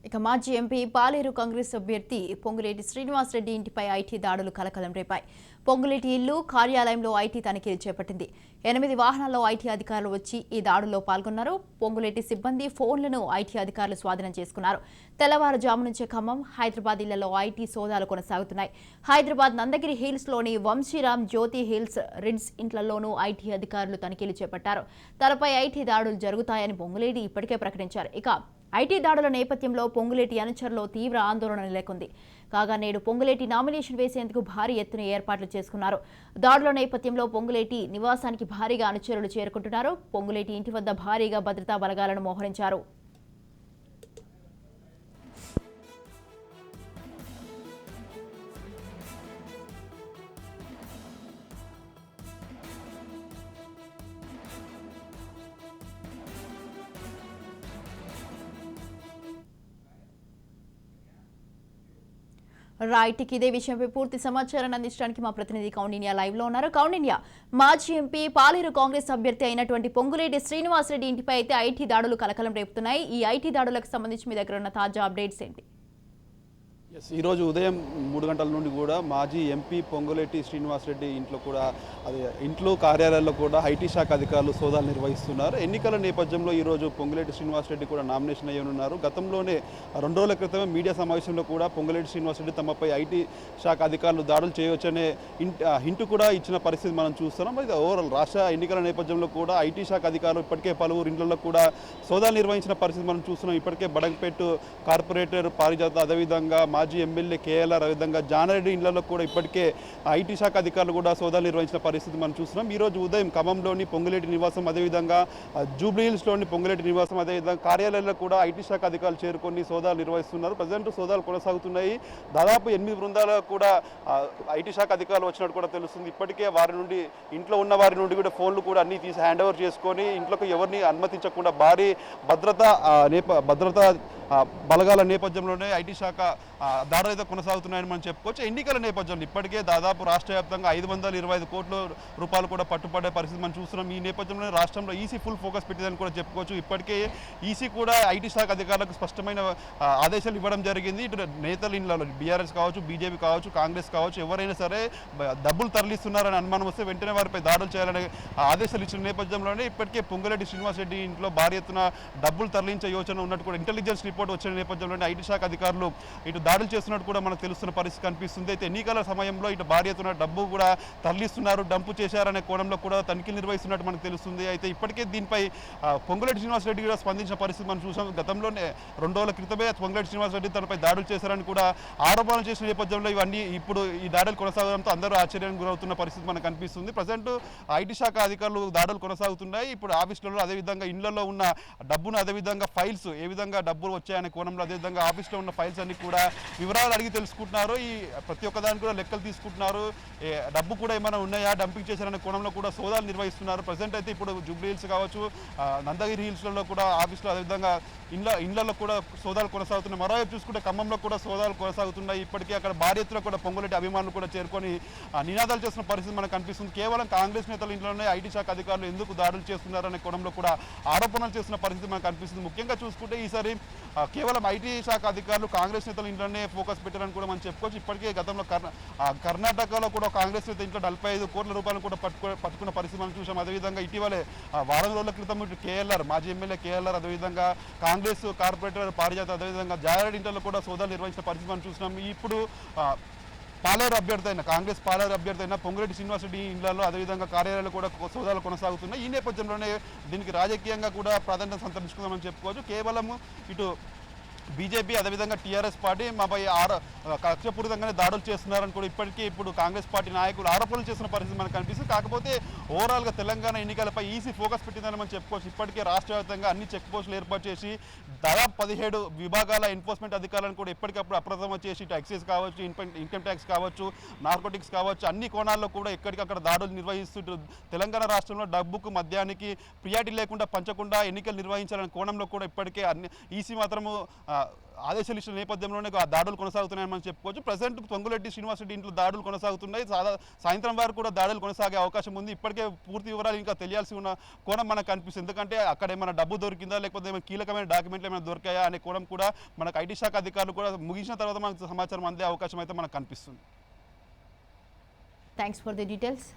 ఇక మాజీ ఎంపీ పాలేరు కాంగ్రెస్ అభ్యర్థి పొంగులేటి శ్రీనివాసరెడ్డి ఇంటిపై ఐటీ దాడులు కలకలం రేపాయి. పొంగులేటి ఇల్లు కార్యాలయంలో ఐటీ తనిఖీలు చేపట్టింది. 8 వాహనాల్లో ఐటీ అధికారులు వచ్చి ఈ దాడుల్లో పాల్గొన్నారు. పొంగులేటి సిబ్బంది ఫోన్లను ఐటీ అధికారులు స్వాధీనం చేసుకున్నారు. తెల్లవారుజాము నుంచే ఖమ్మం, హైదరాబాద్ ఇళ్లలో ఐటీ సోదాలు కొనసాగుతున్నాయి. హైదరాబాద్ నందగిరి హిల్స్ లోని వంశీరామ్, జ్యోతి హిల్స్, రిడ్స్ ఇంట్లలోనూ ఐటీ అధికారులు తనిఖీలు చేపట్టారు. తనపై ఐటీ దాడులు జరుగుతాయని పొంగులేటి ఇప్పటికే ప్రకటించారు. ఇక ఐటీ దాడుల నేపథ్యంలో పొంగులేటి అనుచరులో తీవ్ర ఆందోళన నెలకొంది. కాగా నేడు పొంగులేటి నామినేషన్ వేసేందుకు భారీ ఎత్తున ఏర్పాట్లు చేసుకున్నారు. దాడుల నేపథ్యంలో పొంగులేటి నివాసానికి భారీగా అనుచరులు చేరుకుంటున్నారు. పొంగులేటి ఇంటి వద్ద భారీగా భద్రతా బలగాలను మోహరించారు. రైట్, ఇదే విషయంపై పూర్తి సమాచారాన్ని అందించడానికి మా ప్రతినిధి కౌండిన్య లైవ్ లో ఉన్నారు. కౌండిన్య, మాజీ ఎంపీ పాలేరు కాంగ్రెస్ అభ్యర్థి అయినటువంటి పొంగులేటి శ్రీనివాసరెడ్డి ఇంటిపై అయితే ఐటీ దాడులు కలకలం రేపుతున్నాయి. ఈ ఐటీ దాడులకు సంబంధించి మీ దగ్గర ఉన్న తాజా అప్డేట్స్ ఏంటి? ఈరోజు ఉదయం 3 గంటల నుండి కూడా మాజీ ఎంపీ పొంగులేటి శ్రీనివాసరెడ్డి ఇంట్లో కూడా ఇంట్లో కార్యాలయాల్లో కూడా ఐటీ శాఖ అధికారులు సోదాలు నిర్వహిస్తున్నారు. ఎన్నికల నేపథ్యంలో ఈరోజు పొంగులేటి శ్రీనివాసరెడ్డి కూడా నామినేషన్ అయ్యనున్నారు. గతంలోనే 2 రోజుల క్రితమే మీడియా సమావేశంలో కూడా పొంగులేటి శ్రీనివాసరెడ్డి తమపై ఐటీ శాఖ అధికారులు దాడులు చేయవచ్చనే హింట్ కూడా ఇచ్చిన పరిస్థితి మనం చూస్తున్నాం. ఇది ఓవరాల్ రాష్ట్ర ఎన్నికల నేపథ్యంలో కూడా ఐటీ శాఖ అధికారులు ఇప్పటికే పలువురు ఇండ్లలో కూడా సోదాలు నిర్వహించిన పరిస్థితి మనం చూస్తున్నాం. ఇప్పటికే బడంగపేట కార్పొరేటర్ పారిజాత, అదేవిధంగా మాజీ ఎమ్మెల్యే కేఎల్ఆర్, అదేవిధంగా జానారెడ్డి ఇళ్లలో కూడా ఇప్పటికే ఐటీ శాఖ అధికారులు కూడా సోదాలు నిర్వహించిన పరిస్థితి మనం చూస్తున్నాం. ఈరోజు ఉదయం ఖమ్మంలోని పొంగులేటి నివాసం, అదేవిధంగా జూబ్లీహిల్స్లోని పొంగులేటి నివాసం, అదేవిధంగా కార్యాలయాల్లో కూడా ఐటీ శాఖ అధికారులు చేరుకొని సోదాలు నిర్వహిస్తున్నారు. ప్రజెంట్ సోదాలు కొనసాగుతున్నాయి. దాదాపు 8 బృందాలు కూడా ఐటీ శాఖ అధికారులు వచ్చినట్టు కూడా తెలుస్తుంది. ఇప్పటికే వారి నుండి, ఇంట్లో ఉన్న వారి నుండి కూడా ఫోన్లు కూడా అన్ని తీసి హ్యాండ్ ఓవర్ చేసుకొని ఇంట్లోకి ఎవరిని అనుమతించకుండా భారీ భద్రతా బలగాల నేపథ్యంలోనే ఐటీ శాఖ దాడులు అయితే కొనసాగుతున్నాయని మనం చెప్పుకోవచ్చు. ఎన్నికల నేపథ్యంలో ఇప్పటికే దాదాపు రాష్ట్ర వ్యాప్తంగా 525 కోట్ల రూపాయలు కూడా పట్టుబడే పరిస్థితి మనం చూస్తున్నాం. ఈ నేపథ్యంలోనే రాష్ట్రంలో ఈసీ ఫుల్ ఫోకస్ పెట్టిందని కూడా చెప్పుకోవచ్చు. ఇప్పటికే ఈసీ కూడా ఐటీ శాఖ అధికారులకు స్పష్టమైన ఆదేశాలు ఇవ్వడం జరిగింది. ఇటు నేతల ఇళ్లలో బీఆర్ఎస్ కావచ్చు, బీజేపీ కావచ్చు, కాంగ్రెస్ కావచ్చు, ఎవరైనా సరే డబ్బులు తరలిస్తున్నారని అనుమానం వస్తే వెంటనే వారిపై దాడులు చేయాలని ఆదేశాలు ఇచ్చిన నేపథ్యంలోనే ఇప్పటికే పొంగులేటి శ్రీనివాసరెడ్డి ఇంట్లో భారీ ఎత్తున డబ్బులు తరలించే యోచన ఉన్నట్టు కూడా ఇంటెలిజెన్స్ రిపోర్ట్ వచ్చిన నేపథ్యంలోనే ఐటీ శాఖ అధికారులు ఇటు దాడులు చేస్తున్నట్టు కూడా మనకు తెలుస్తున్న పరిస్థితి కనిపిస్తుంది. అయితే ఎన్నికల సమయంలో ఇటు భారీ ఎత్తున డబ్బు కూడా తరలిస్తున్నారు, డంపు చేశారనే కోణంలో కూడా తనిఖీలు నిర్వహిస్తున్నట్టు మనకు తెలుస్తుంది. అయితే ఇప్పటికే దీనిపై పొంగులేటి శ్రీనివాసరెడ్డి కూడా స్పందించిన పరిస్థితి మనం చూసాం. గతంలోనే 2 రోజుల క్రితమే పొంగులేటి శ్రీనివాసరెడ్డి తనపై దాడులు చేశారని కూడా ఆరోపణలు చేసిన నేపథ్యంలో ఇవన్నీ ఇప్పుడు ఈ దాడులు కొనసాగడంతో అందరూ ఆశ్చర్యానికి గురవుతున్న పరిస్థితి మనకు కనిపిస్తుంది. ప్రజెంట్ ఐటీ శాఖ అధికారులు దాడులు కొనసాగుతున్నాయి. ఇప్పుడు ఆఫీసులలో, అదేవిధంగా ఇళ్లలో ఉన్న డబ్బును, అదేవిధంగా ఫైల్స్ ఏ విధంగా డబ్బులు వచ్చాయనే కోణంలో, అదేవిధంగా ఆఫీస్లో ఉన్న ఫైల్స్ అన్ని కూడా వివరాలు అడిగి తెలుసుకుంటున్నారు. ఈ ప్రతి ఒక్కదానికి కూడా లెక్కలు తీసుకుంటున్నారు. డబ్బు కూడా ఏమైనా ఉన్నాయా, డంపింగ్ చేశారనే కోణంలో కూడా సోదాలు నిర్వహిస్తున్నారు. ప్రజెంట్ అయితే ఇప్పుడు జూబ్లీ హిల్స్ కావచ్చు, నందగిరి హిల్స్లలో కూడా ఆఫీస్లో, అదేవిధంగా ఇళ్లలో కూడా సోదాలు కొనసాగుతున్నాయి. మరోవైపు చూసుకుంటే ఖమ్మంలో కూడా సోదాలు కొనసాగుతున్నాయి. ఇప్పటికే అక్కడ భారీ ఎత్తున కూడా పొంగులేటి అభిమానులు కూడా చేరుకొని నినాదాలు చేస్తున్న పరిస్థితి మనకు కనిపిస్తుంది. కేవలం కాంగ్రెస్ నేతల ఇంట్లోనే ఐటీ శాఖ అధికారులు ఎందుకు దాడులు చేస్తున్నారనే కోణంలో కూడా ఆరోపణలు చేస్తున్న పరిస్థితి మనకు కనిపిస్తుంది. ముఖ్యంగా చూసుకుంటే ఈసారి కేవలం ఐటీ శాఖ అధికారులు కాంగ్రెస్ నేతల ఇంట్లోనే ఫోకస్ పెట్టారని కూడా మనం చెప్పుకోవచ్చు. ఇప్పటికే గతంలో కర్ణాటకలో కూడా కాంగ్రెస్ నేత ఇంట్లో 45 కోట్ల రూపాయలు కూడా పట్టుకున్న పరిస్థితి మనం చూసాం. అదేవిధంగా ఇటీవలే వారం రోజుల క్రితం కేఎల్ఆర్, మాజీ ఎమ్మెల్యే కేఎల్ఆర్, అదేవిధంగా కాంగ్రెస్ కార్పొరేటర్ పారిజాత, అదేవిధంగా జానారెడ్డి ఇంట్లో కూడా సోదాలు నిర్వహించిన పరిస్థితి మనం చూసినాం. ఇప్పుడు పాలేరు అభ్యర్థి అయిన, కాంగ్రెస్ పాలేరు అభ్యర్థి అయిన పొంగులేటి శ్రీనివాసరెడ్డి ఇళ్లలో, అదేవిధంగా కార్యాలయాలు కూడా సోదాలు కొనసాగుతున్నాయి. ఈ నేపథ్యంలోనే దీనికి రాజకీయంగా కూడా ప్రాధాన్యత సంతరించుకుందామని చెప్పుకోవచ్చు. కేవలం ఇటు బీజేపీ, అదేవిధంగా టీఆర్ఎస్ పార్టీ మాపై కక్షపూరితంగానే దాడులు చేస్తున్నారని కూడా ఇప్పటికీ ఇప్పుడు కాంగ్రెస్ పార్టీ నాయకులు ఆరోపణలు చేస్తున్న పరిస్థితి మనకు కనిపిస్తుంది. కాకపోతే ఓవరాల్గా తెలంగాణ ఎన్నికలపై ఈసీ ఫోకస్ పెట్టిందని మనం చెప్పుకోవచ్చు. ఇప్పటికే రాష్ట్ర వ్యాప్తంగా అన్ని చెక్ పోస్టులు ఏర్పాటు చేసి దాదాపు 17 విభాగాల ఎన్ఫోర్స్మెంట్ అధికారులను కూడా ఎప్పటికప్పుడు అప్రమత్తం చేసి ఇటు ఎక్సైజ్ కావచ్చు, ఇన్కమ్ ట్యాక్స్ కావచ్చు, నార్కోటిక్స్ కావచ్చు, అన్ని కోణాల్లో కూడా ఎక్కడికక్కడ దాడులు నిర్వహిస్తూ తెలంగాణ రాష్ట్రంలో డబ్బుకు, మద్యానికి ప్రియారిటీ లేకుండా పంచకుండా ఎన్నికలు నిర్వహించాలనే కోణంలో కూడా ఇప్పటికే ఈసీ మాత్రము ఆదేశాలు ఇచ్చిన నేపథ్యంలోనే ఆ దాడులు కొనసాగుతున్నాయని మనం చెప్పుకోవచ్చు. ప్రజెంట్ పొంగులేటి శ్రీనివాసరెడ్డి ఇంట్లో దాడులు కొనసాగుతున్నాయి. సాయంత్రం వరకు కూడా దాడులు కొనసాగే అవకాశం ఉంది. ఇప్పటికే పూర్తి వివరాలు ఇంకా తెలియాల్సి ఉన్న కోణం మనకు కనిపిస్తుంది. ఎందుకంటే అక్కడ ఏమైనా డబ్బు దొరికిందా, లేకపోతే ఏమైనా కీలకమైన డాక్యుమెంట్లు ఏమైనా దొరికాయా అనే కోణం కూడా మనకు ఐటీ శాఖ అధికారులు కూడా ముగిసిన తర్వాత మనకు సమాచారం అందే అవకాశం అయితే మనకు కనిపిస్తుంది. Thanks for the details.